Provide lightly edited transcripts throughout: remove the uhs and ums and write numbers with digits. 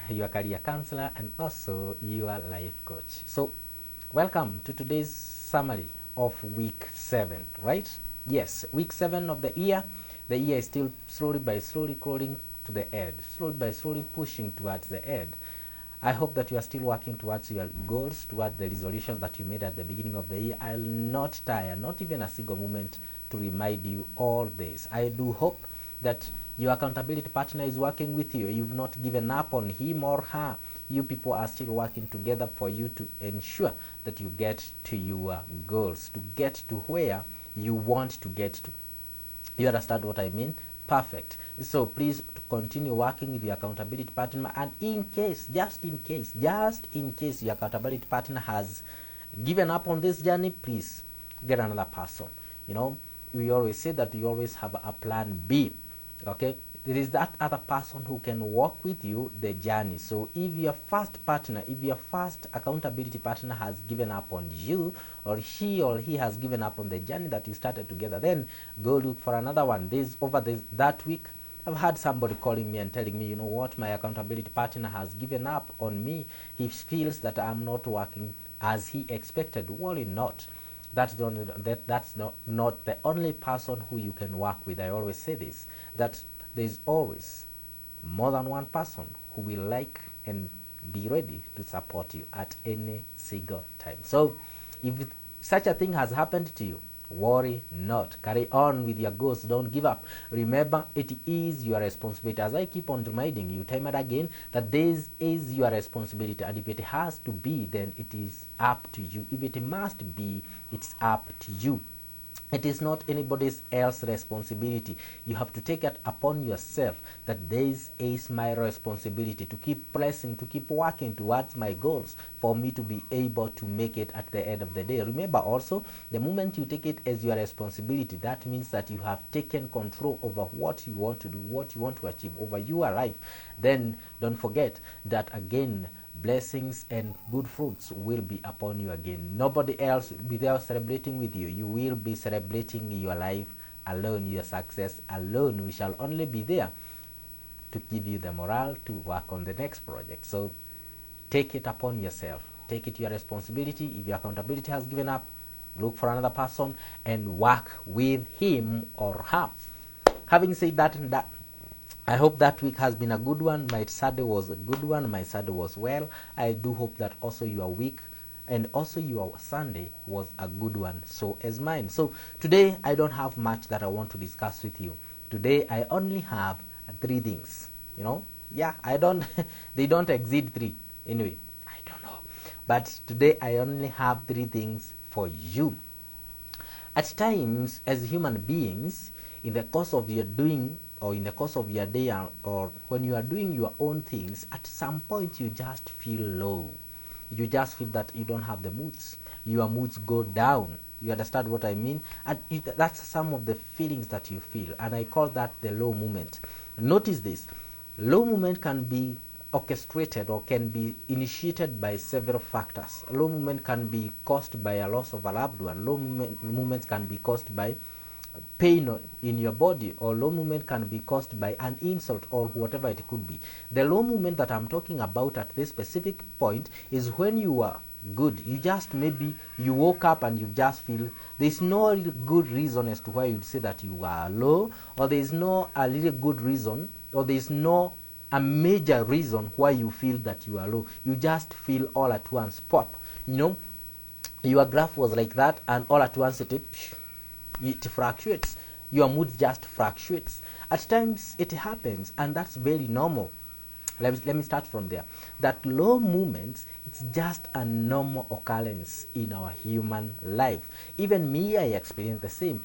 your career counselor and also your life coach. So welcome to today's summary of week 7, right? Yes, week 7 of the year. The year is still slowly crawling to the end, slowly pushing towards the end. I hope that you are still working towards your goals, towards the resolutions that you made at the beginning of the year. I'll not tire, not even a single moment, to remind you all this. I do hope that your accountability partner is working with you. You've not given up on him or her. You people are still working together for you to ensure that you get to your goals, to get to where you want to get to. You understand what I mean? Perfect. So please continue working with your accountability partner, and just in case your accountability partner has given up on this journey, please get another person. You know, we always say that we always have a plan B. Okay, there is that other person who can walk with you the journey. So if your first accountability partner has given up on you, or he has given up on the journey that you started together, then go look for another one. That week I've had somebody calling me and telling me, you know what, my accountability partner has given up on me. He feels that I'm not working as he expected. Worry not. That's not the only person who you can work with. I always say this, that there's always more than one person who will like and be ready to support you at any single time. So if such a thing has happened to you, worry not. Carry on with your goals. Don't give up. Remember, it is your responsibility. As I keep on reminding you time and again, that this is your responsibility, and if it has to be, then it is up to you. If it must be, it's up to you. It is not anybody else's responsibility. You have to take it upon yourself that this is my responsibility to keep pressing, to keep working towards my goals, for me to be able to make it at the end of the day. Remember also, the moment you take it as your responsibility, that means that you have taken control over what you want to do, what you want to achieve, over your life. Then don't forget that again, blessings and good fruits will be upon you again. Nobody else will be there celebrating with you. You will be celebrating your life alone, your success alone. We shall only be there to give you the morale to work on the next project. So take it upon yourself. Take it your responsibility. If your accountability has given up, look for another person and work with him or her. Having said that, I hope that week has been a good one. My Saturday was a good one. My Saturday was well. I do hope that also your week and also your Sunday was a good one, so as mine. So today I don't have much that I want to discuss with you. Today I only have 3 things. I don't they don't exceed 3 anyway. I don't know, but today I only have 3 things for you. At times, as human beings, in the course of your doing, or in the course of your day, or when you are doing your own things, at some point you just feel low. You just feel that you don't have the moods. Your moods go down. You understand what I mean? And that's some of the feelings that you feel, and I call that the low moment. Notice this. Low moment can be orchestrated or can be initiated by several factors. A low moment can be caused by a loss of a loved one. Low moments can be caused by pain in your body, or low moment can be caused by an insult or whatever it could be. The low moment that I'm talking about at this specific point is when you are good. Maybe you woke up and you just feel there's no really good reason as to why you'd say that you are low, or there's no a really good reason, or there's no a major reason why you feel that you are low. You just feel all at once, pop. Your graph was like that, and all at once it fluctuates. Your mood just fluctuates. At times it happens, and that's very normal. Let me start from there. That low moments, it's just a normal occurrence in our human life. Even me, I experience the same.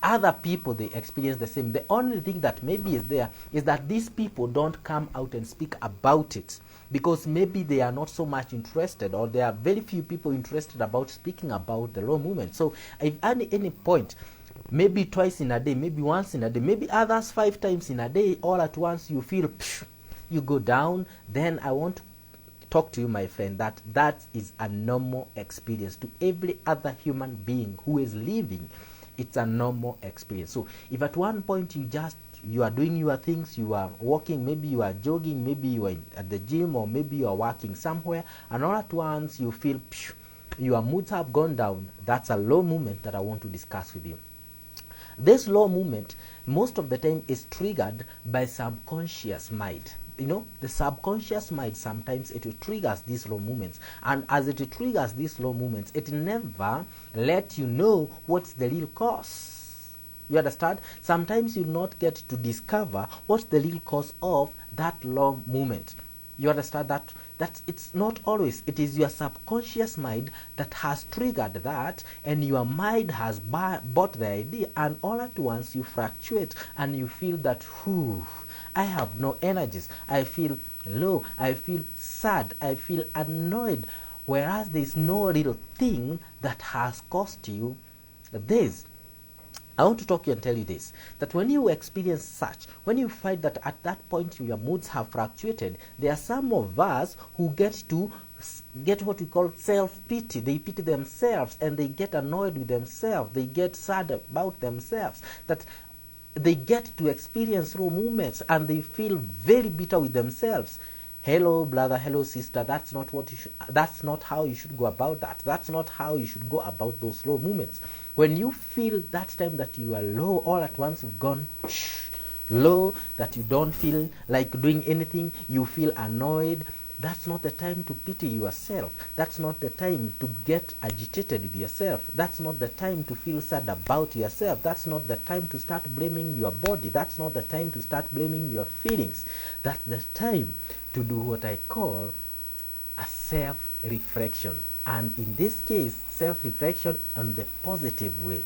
Other people, they experience the same. The only thing that maybe is there is that these people don't come out and speak about it, because maybe they are not so much interested, or there are very few people interested about speaking about the low moment. So if at any point, maybe twice in a day, maybe once in a day, maybe others 5 times in a day, all at once you feel you go down, then I want to talk to you, my friend, that is a normal experience to every other human being who is living. It's a normal experience. So if at one point you just you are doing your things, you are walking, maybe you are jogging, maybe you are at the gym, or maybe you are working somewhere, and all at once you feel your moods have gone down. That's a low moment that I want to discuss with you. This low movement most of the time is triggered by subconscious mind. The subconscious mind, sometimes it triggers these low movements, and as it triggers these low movements, it never let you know what's the real cause. You understand? Sometimes you not get to discover what's the real cause of that low movement. You understand that it's not always, it is your subconscious mind that has triggered that, and your mind has bought the idea, and all at once you fluctuate and you feel that, I have no energies, I feel low, I feel sad, I feel annoyed, whereas there is no real thing that has caused you this. I want to talk to you and tell you this, that when you experience such, when you find that at that point your moods have fluctuated, there are some of us who get what we call self-pity. They pity themselves, and they get annoyed with themselves, they get sad about themselves, that they get to experience low moments, and they feel very bitter with themselves. Hello brother, hello sister, that's not how you should go about that. That's not how you should go about those low moments. When you feel that time that you are low, all at once you've gone low, that you don't feel like doing anything, you feel annoyed, that's not the time to pity yourself. That's not the time to get agitated with yourself. That's not the time to feel sad about yourself. That's not the time to start blaming your body. That's not the time to start blaming your feelings. That's the time to do what I call a self-reflection. And in this case, self-reflection on the positive way.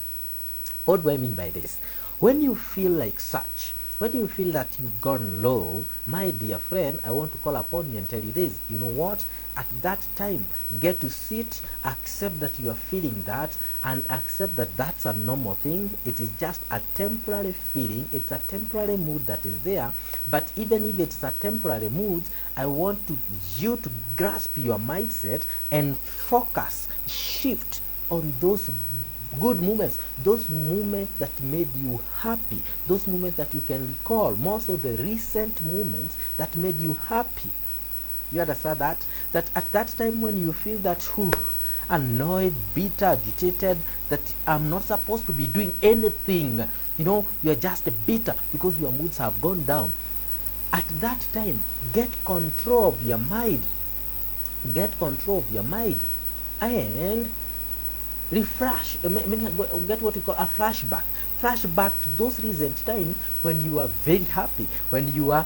What do I mean by this? When you feel like such, when you feel that you've gone low, my dear friend, I want to call upon you and tell you this. You know what? At that time, get to sit, accept that you are feeling that, and accept that that's a normal thing. It is just a temporary feeling. It's a temporary mood that is there. But even if it's a temporary mood, I want you to grasp your mindset and focus, shift on those good moments, those moments that made you happy, those moments that you can recall, more so the recent moments that made you happy. You understand that? That at that time when you feel that annoyed, bitter, agitated, that I'm not supposed to be doing anything, you're just bitter because your moods have gone down. At that time, get control of your mind. Get control of your mind and refresh, get what we call a flashback. Flashback to those recent times when you are very happy, when you are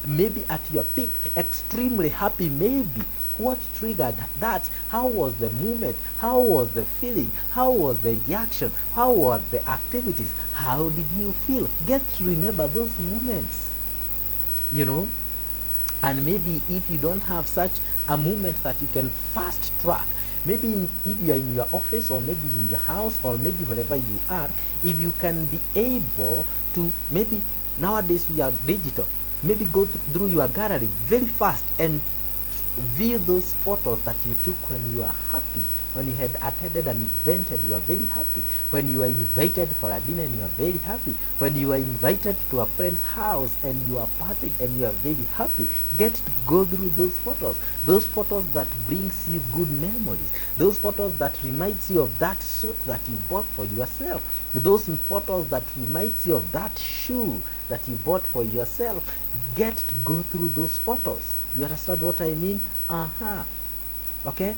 maybe at your peak, extremely happy maybe. What triggered that? How was the moment? How was the feeling? How was the reaction? How were the activities? How did you feel? Get to remember those moments, and maybe if you don't have such a moment that you can fast track, maybe if you are in your office, or maybe in your house, or maybe wherever you are, if you can be able to, maybe nowadays we are digital, maybe go through your gallery very fast and view those photos that you took when you are happy, when you had attended an event and you are very happy, when you are invited for a dinner and you are very happy, when you are invited to a friend's house and you are partying and you are very happy. Get to go through those photos that brings you good memories, those photos that reminds you of that suit that you bought for yourself, those photos that reminds you of that shoe that you bought for yourself. Get to go through those photos. You understand what I mean? Okay.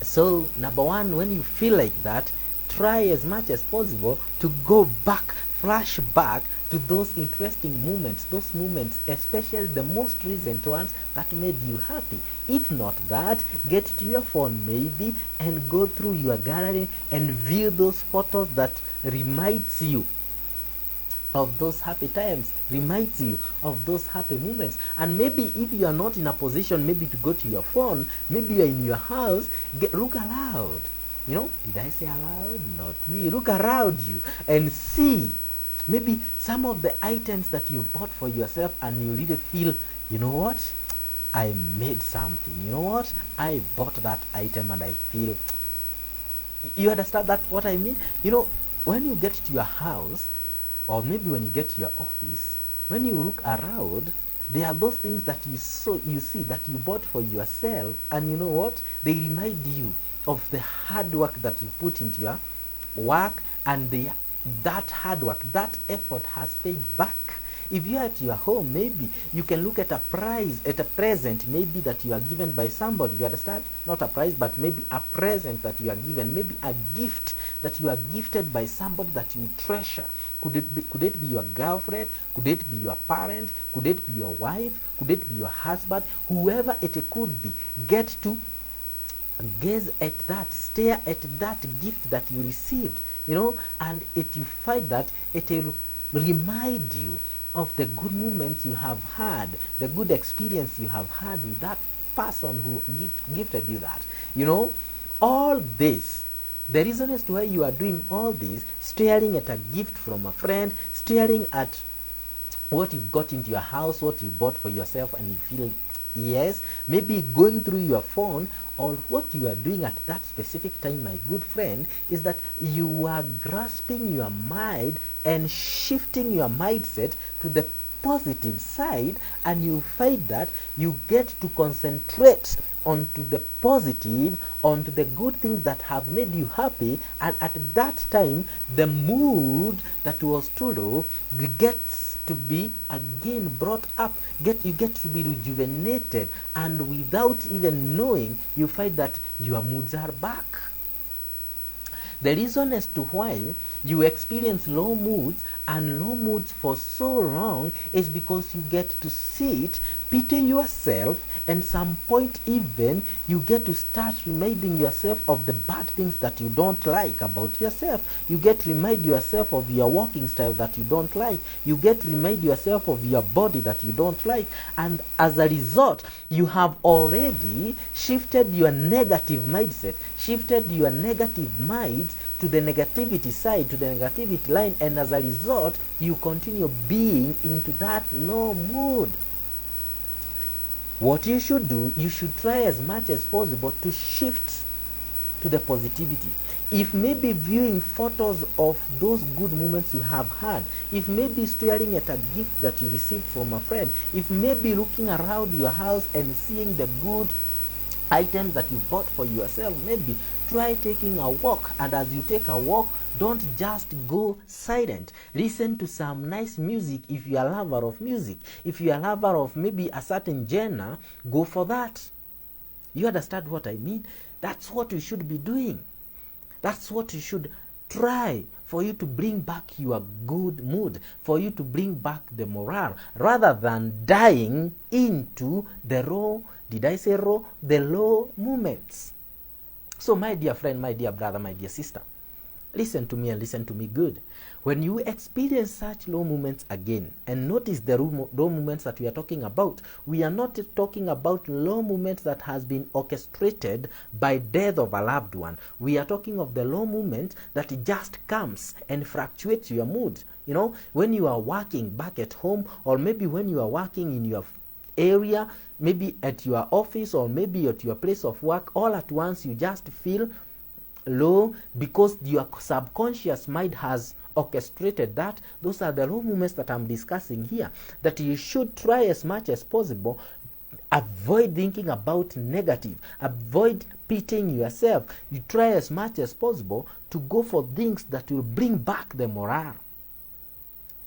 So number one, when you feel like that, try as much as possible to go back, flash back to those interesting moments, those moments, especially the most recent ones that made you happy. If not that, get to your phone maybe and go through your gallery and view those photos that reminds you of those happy times, reminds you of those happy moments. And maybe if you are not in a position maybe to go to your phone, maybe you are in your house, look around. Did I say aloud? Not me. Look around you and see maybe some of the items that you bought for yourself, and you really feel, I made something. I bought that item and I feel, you understand that what I mean? When you get to your house, or maybe when you get to your office, when you look around, there are those things that you see that you bought for yourself, and you know what, they remind you of the hard work that you put into your work, and that hard work, that effort has paid back. If you are at your home, maybe you can look at a present maybe that you are given by somebody, you understand? Not a prize, but maybe a present that you are given, maybe a gift that you are gifted by somebody that you treasure. Could it be your girlfriend? Could it be your parent? Could it be your wife? Could it be your husband? Whoever it could be, get to gaze at that, stare at that gift that you received, and you find that it will remind you of the good moments you have had, the good experience you have had with that person who gifted you that. All this, the reason as to why you are doing all this, staring at a gift from a friend, staring at what you've got into your house, what you bought for yourself, and you feel, yes, maybe going through your phone, or what you are doing at that specific time, my good friend, is that you are grasping your mind and shifting your mindset to the positive side, and you find that you get to concentrate onto the positive, onto the good things that have made you happy, and at that time the mood that was too low gets to be again brought up. You get to be rejuvenated, and without even knowing, you find that your moods are back. The reason as to why you experience low moods for so long is because you get to sit, pity yourself, and some point even you get to start reminding yourself of the bad things that you don't like about yourself. You get to remind yourself of your walking style that you don't like. You get to remind yourself of your body that you don't like. And as a result, you have already shifted your negative mindset, shifted your negative minds to the negativity side, to the negativity line, and as a result, you continue being into that low mood. What you should do, you should try as much as possible to shift to the positivity. If maybe viewing photos of those good moments you have had, if maybe staring at a gift that you received from a friend, if maybe looking around your house and seeing the good items that you bought for yourself, maybe try taking a walk, and as you take a walk, don't just go silent. Listen to some nice music if you are a lover of music. If you are a lover of maybe a certain genre, go for that. You understand what I mean? That's what you should be doing. That's what you should try, for you to bring back your good mood, for you to bring back the morale, rather than dying into the low moments. So my dear friend, my dear brother, my dear sister, listen to me and listen to me good. When you experience such low moments again, and notice the low moments that we are talking about, we are not talking about low moments that has been orchestrated by death of a loved one. We are talking of the low moment that just comes and fluctuates your mood. When you are working back at home, or maybe when you are working in your area, maybe at your office, or maybe at your place of work, all at once you just feel low because your subconscious mind has orchestrated that. Those are the low moments that I'm discussing here, that you should try as much as possible. Avoid thinking about negative. Avoid pitying yourself. You try as much as possible to go for things that will bring back the morale.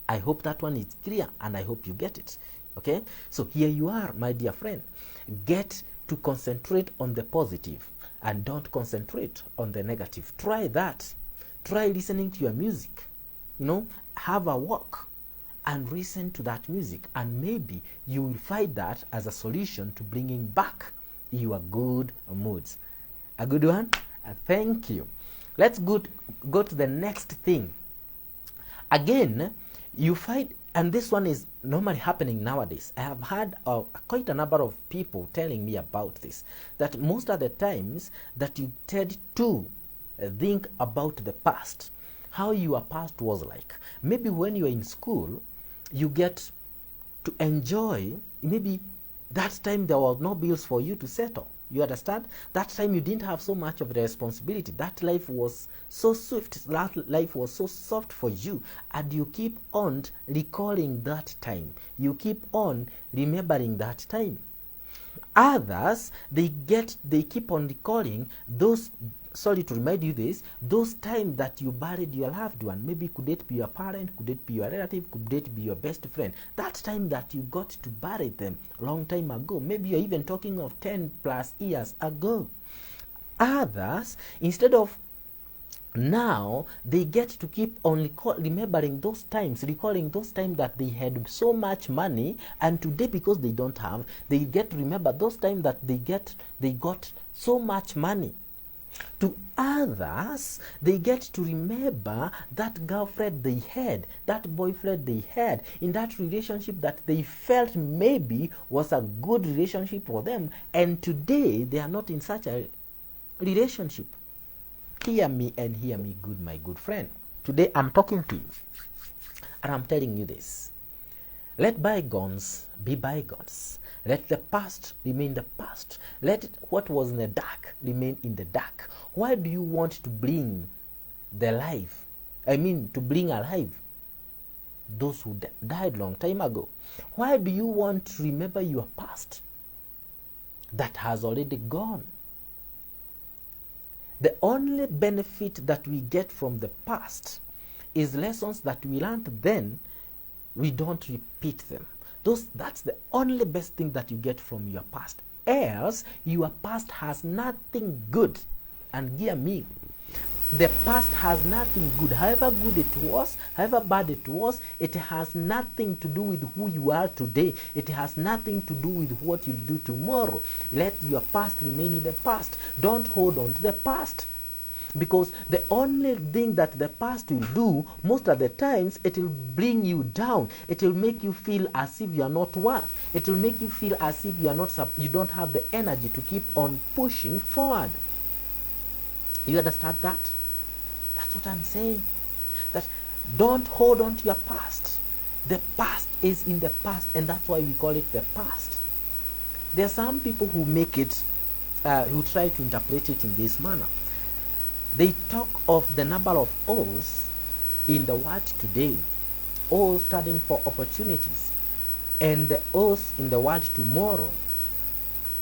I hope that one is clear, and I hope you get it. Okay? So here you are, my dear friend. Get to concentrate on the positive, and don't concentrate on the negative. Try that. Try listening to your music. Have a walk and listen to that music, and maybe you will find that as a solution to bringing back your good moods. A good one? Thank you. Let's go to the next thing. Again, you find, and this one is normally happening nowadays. I have had quite a number of people telling me about this, that most of the times that you tend to think about the past, how your past was like. Maybe when you are in school, you get to enjoy, maybe that time there was no bills for you to settle. You understand? That time you didn't have so much of the responsibility. That life was so swift. That life was so soft for you. And you keep on recalling that time. You keep on remembering that time. Others, they keep on recalling those, sorry to remind you this, those times that you buried your loved one. Maybe could it be your parent, could it be your relative, could it be your best friend? That time that you got to bury them long time ago. Maybe you're even talking of 10 plus years ago. Others, instead of now, they get to keep on remembering those times, recalling those times that they had so much money, and today because they don't have, they get to remember those times that they got so much money. To others, they get to remember that girlfriend they had, that boyfriend they had, in that relationship that they felt maybe was a good relationship for them, and today they are not in such a relationship. Hear me and hear me good, my good friend. Today I'm talking to you and I'm telling you this. Let bygones be bygones. Let the past remain the past. Let what was in the dark remain in the dark. Why do you want to bring to bring alive those who died long time ago? Why do you want to remember your past that has already gone? The only benefit that we get from the past is lessons that we learned then, we don't repeat them. That's the only best thing that you get from your past. Else, your past has nothing good. And hear me, the past has nothing good. However good it was, however bad it was, it has nothing to do with who you are today. It has nothing to do with what you'll do tomorrow. Let your past remain in the past. Don't hold on to the past. Because the only thing that the past will do, most of the times, it will bring you down. It will make you feel as if you are not worth. It will make you feel as if you don't have the energy to keep on pushing forward. You understand that? That's what I'm saying. That don't hold on to your past. The past is in the past, and that's why we call it the past. There are some people who make it, who try to interpret it in this manner. They talk of the number of O's in the word today. O standing for opportunities. And the O's in the word tomorrow,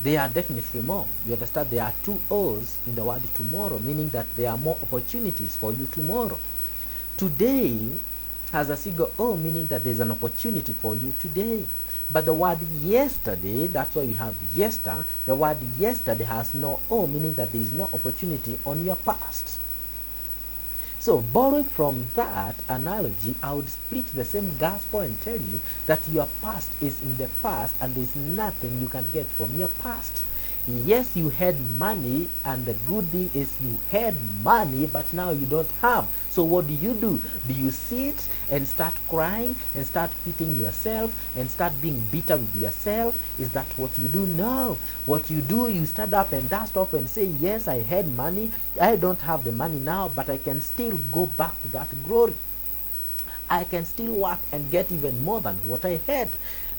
they are definitely more. You understand? There are 2 O's in the word tomorrow, meaning that there are more opportunities for you tomorrow. Today has a single O, meaning that there's an opportunity for you today. But the word yesterday, that's why we have yester, the word yesterday has no O, meaning that there is no opportunity on your past. So, borrowing from that analogy, I would split the same gospel and tell you that your past is in the past and there's nothing you can get from your past. Yes, you had money, and the good thing is you had money, but now you don't have. So what do? Do you sit and start crying and start pitying yourself and start being bitter with yourself? Is that what you do? No. What you do, you stand up and dust off and say, yes, I had money. I don't have the money now, but I can still go back to that glory. I can still work and get even more than what I had.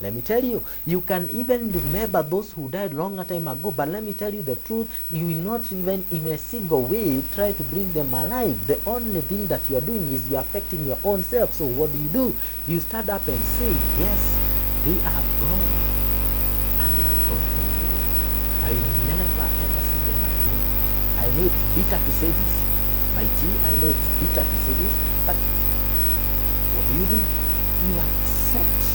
Let me tell you, you can even remember those who died long a time ago, but let me tell you the truth, you will not even in a single way try to bring them alive. The only thing that you are doing is you are affecting your own self. So what do? You stand up and say, yes, they are gone, and they are gone from you. I will never ever see them again. I know it's bitter to say this, my G, I know it's bitter to say this, but what do? You accept.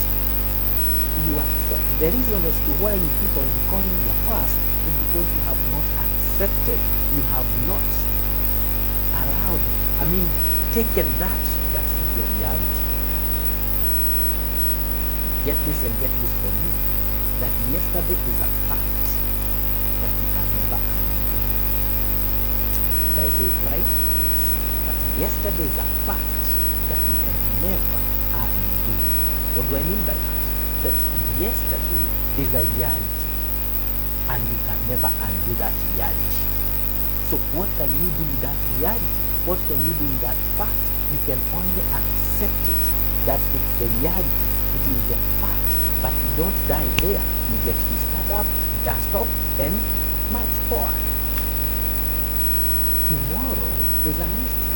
You accept. The reason as to why you keep on recalling your past is because you have not accepted. You have not allowed, taken that is your reality. Get this and get this from me. That yesterday is a fact that you can never undo. Did I say it right? Yes. That yesterday is a fact that you can never undo. What do I mean by that? That yesterday is a reality and you can never undo that reality. So what can you do with that reality? What can you do with that fact? You can only accept it, that it's the reality, it is the fact, but you don't die there. You get to stand up, dust off, and much forward. Tomorrow is a mystery.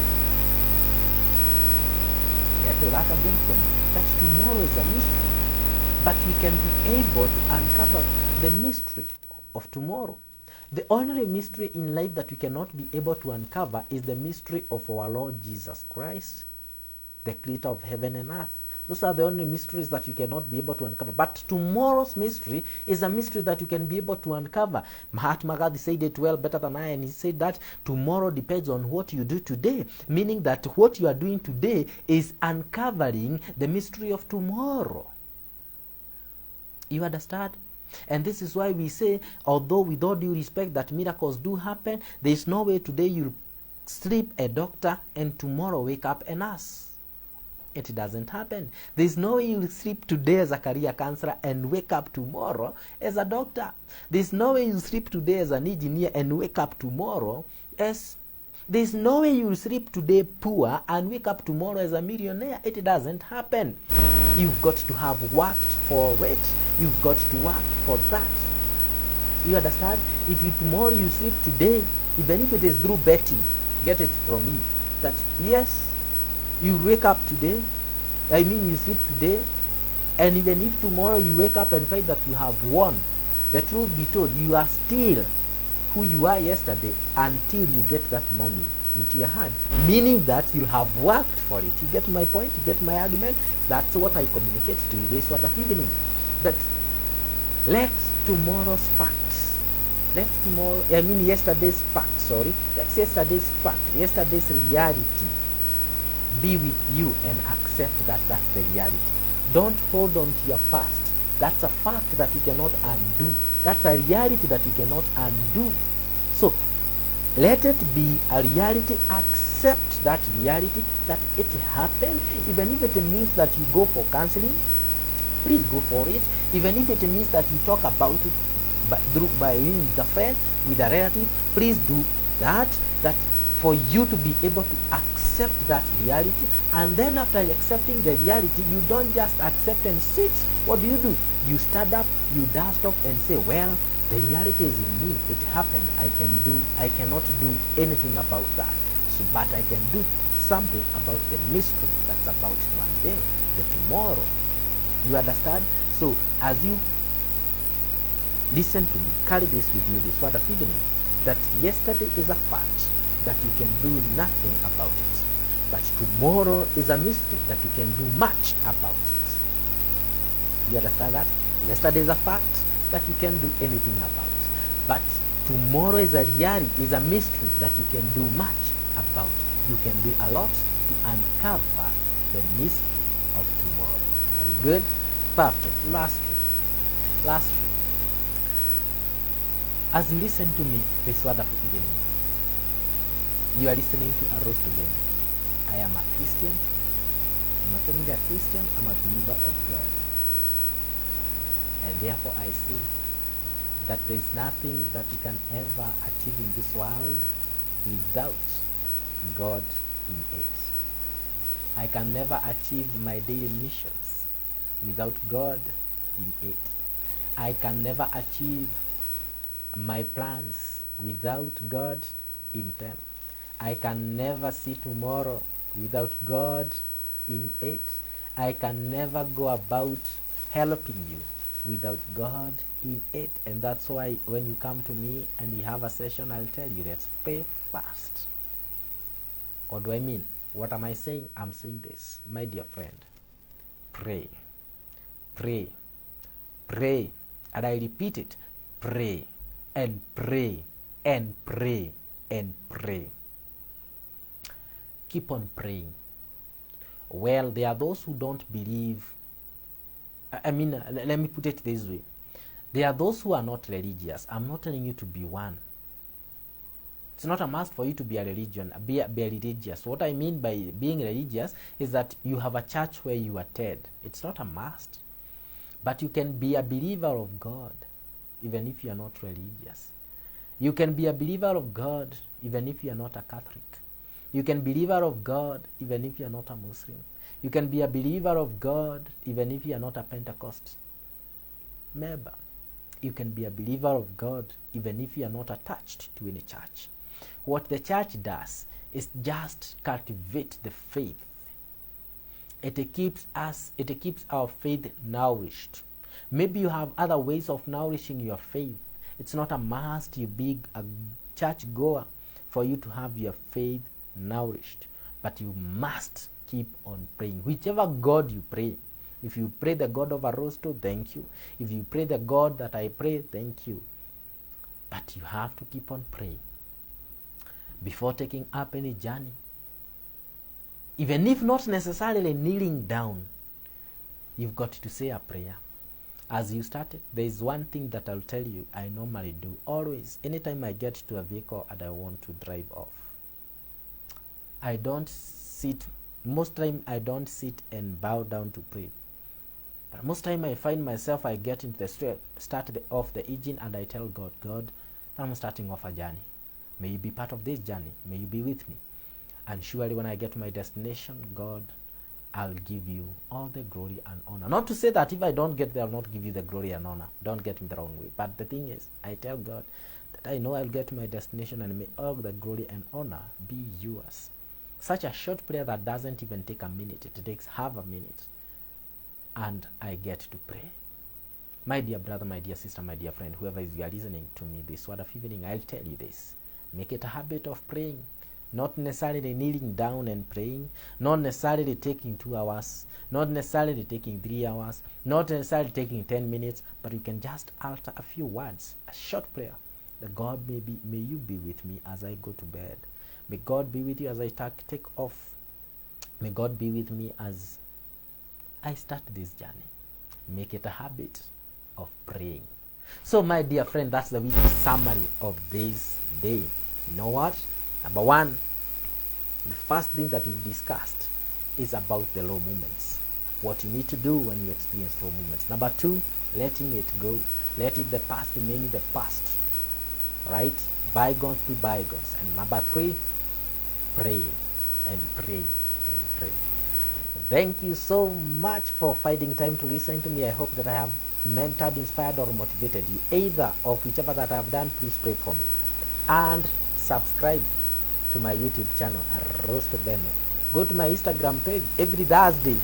Get that again from me. That tomorrow is a mystery. But we can be able to uncover the mystery of tomorrow. The only mystery in life that we cannot be able to uncover is the mystery of our Lord Jesus Christ, the creator of heaven and earth. Those are the only mysteries that you cannot be able to uncover. But tomorrow's mystery is a mystery that you can be able to uncover. Mahatma Gandhi said it well better than I, and he said that tomorrow depends on what you do today, meaning that what you are doing today is uncovering the mystery of tomorrow. You understand? And this is why we say, although with all due respect that miracles do happen, there is no way today you'll sleep a doctor and tomorrow wake up a nurse. It doesn't happen. There's no way you'll sleep today as a career counselor and wake up tomorrow as a doctor. There's no way you'll sleep today as an engineer and wake up tomorrow as... There's no way you'll sleep today poor and wake up tomorrow as a millionaire. It doesn't happen. You've got to have worked for it. You've got to work for that. You understand? If you tomorrow you sleep today, even if it is through betting, get it from me, that yes, you wake up today, you sleep today, and even if tomorrow you wake up and find that you have won, the truth be told, you are still who you are yesterday until you get that money into your hand. Meaning that you have worked for it. You get my point? You get my argument? That's what I communicate to you this sort of evening. That let tomorrow's facts, yesterday's fact, let's yesterday's fact, yesterday's reality be with you and accept that that's the reality. Don't hold on to your past. That's a fact that you cannot undo. That's a reality that you cannot undo. So let it be a reality. Accept that reality, that it happened. Even if it means that you go for counseling, please go for it. Even if it means that you talk about it with a friend, with a relative, please do that. That for you to be able to accept that reality, and then after accepting the reality, you don't just accept and sit. What do? You stand up, you dust off and say, well, the reality is in me. It happened. I cannot do anything about that. So, but I can do something about the mystery that's about to unveil, the tomorrow. You understand? So, as you listen to me, carry this with you this wonderful evening, that yesterday is a fact that you can do nothing about it. But tomorrow is a mystery that you can do much about it. You understand that? Yesterday is a fact that you can do anything about. But tomorrow is a reality, is a mystery that you can do much about. You can do a lot to uncover the mystery of tomorrow. Are we good? Perfect. Lastly, as you listen to me this wonderful evening, you are listening to A Rose to Them. I am a Christian. I'm not only a Christian, I'm a believer of God. And therefore I say that there is nothing that you can ever achieve in this world without God in it. I can never achieve my daily missions without God in it. I can never achieve my plans without God in them. I can never see tomorrow without God in it. I can never go about helping you without God in it. And that's why when you come to me and you have a session, I'll tell you, let's pray first. What do I mean? What am I saying? I'm saying this, my dear friend. Pray. Pray. Pray. And I repeat it. Pray. And pray. And pray. And pray. Keep on praying. Well, there are those who don't believe. Let me put it this way. There are those who are not religious. I'm not telling you to be one. It's not a must for you to be a religious. What I mean by being religious is that you have a church where you attend. It's not a must. But you can be a believer of God even if you are not religious. You can be a believer of God even if you are not a Catholic. You can be a believer of God even if you are not a Muslim. You can be a believer of God even if you are not a Pentecost member. You can be a believer of God even if you are not attached to any church. What the church does is just cultivate the faith. It keeps our faith nourished. Maybe you have other ways of nourishing your faith. It's not a must you be a church goer for you to have your faith nourished, but you must keep on praying. Whichever God you pray, if you pray the God of Arosto, thank you. If you pray the God that I pray, thank you. But you have to keep on praying before taking up any journey. Even if not necessarily kneeling down, you've got to say a prayer. As you started, there is one thing that I'll tell you I normally do always. Anytime I get to a vehicle and I want to drive off, I don't sit. Most time I don't sit and bow down to pray. But most time I find myself, I get into the start off the engine and I tell God, God, I'm starting off a journey. May you be part of this journey. May you be with me. And surely when I get to my destination, God, I'll give you all the glory and honor. Not to say that if I don't get there, I'll not give you the glory and honor. Don't get me the wrong way. But the thing is, I tell God that I know I'll get to my destination and may all the glory and honor be yours. Such a short prayer that doesn't even take a minute. It takes half a minute. And I get to pray. My dear brother, my dear sister, my dear friend, whoever is you are listening to me this word of evening, I'll tell you this. Make it a habit of praying. Not necessarily kneeling down and praying, not necessarily taking 2 hours, not necessarily taking 3 hours, not necessarily taking 10 minutes, but you can just utter a few words, a short prayer. That God may you be with me as I go to bed. May God be with you as I take off. May God be with me as I start this journey. Make it a habit of praying. So my dear friend, that's the week summary of this day. You know what? Number one, the first thing that we've discussed is about the low moments. What you need to do when you experience low moments. Number two, letting it go. Let it the past remain in the past. Right? Bygones be bygones. And number three, pray and pray and pray. Thank you so much for finding time to listen to me. I hope that I have mentored, inspired, or motivated you. Either of whichever that I have done, please pray for me. And subscribe to my YouTube channel, Arosto Beno. Go to my Instagram page every Thursday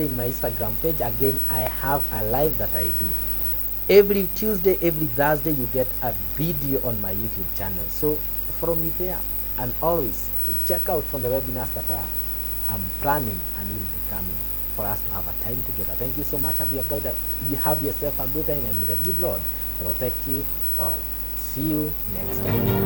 in my Instagram page. Again, I have a live that I do. Every Tuesday, every Thursday, you get a video on my YouTube channel. So follow me there. And always check out from the webinars that I'm planning and will be coming for us to have a time together. Thank you so much. Have yourself a good time, and may the good Lord protect you all. See you next time.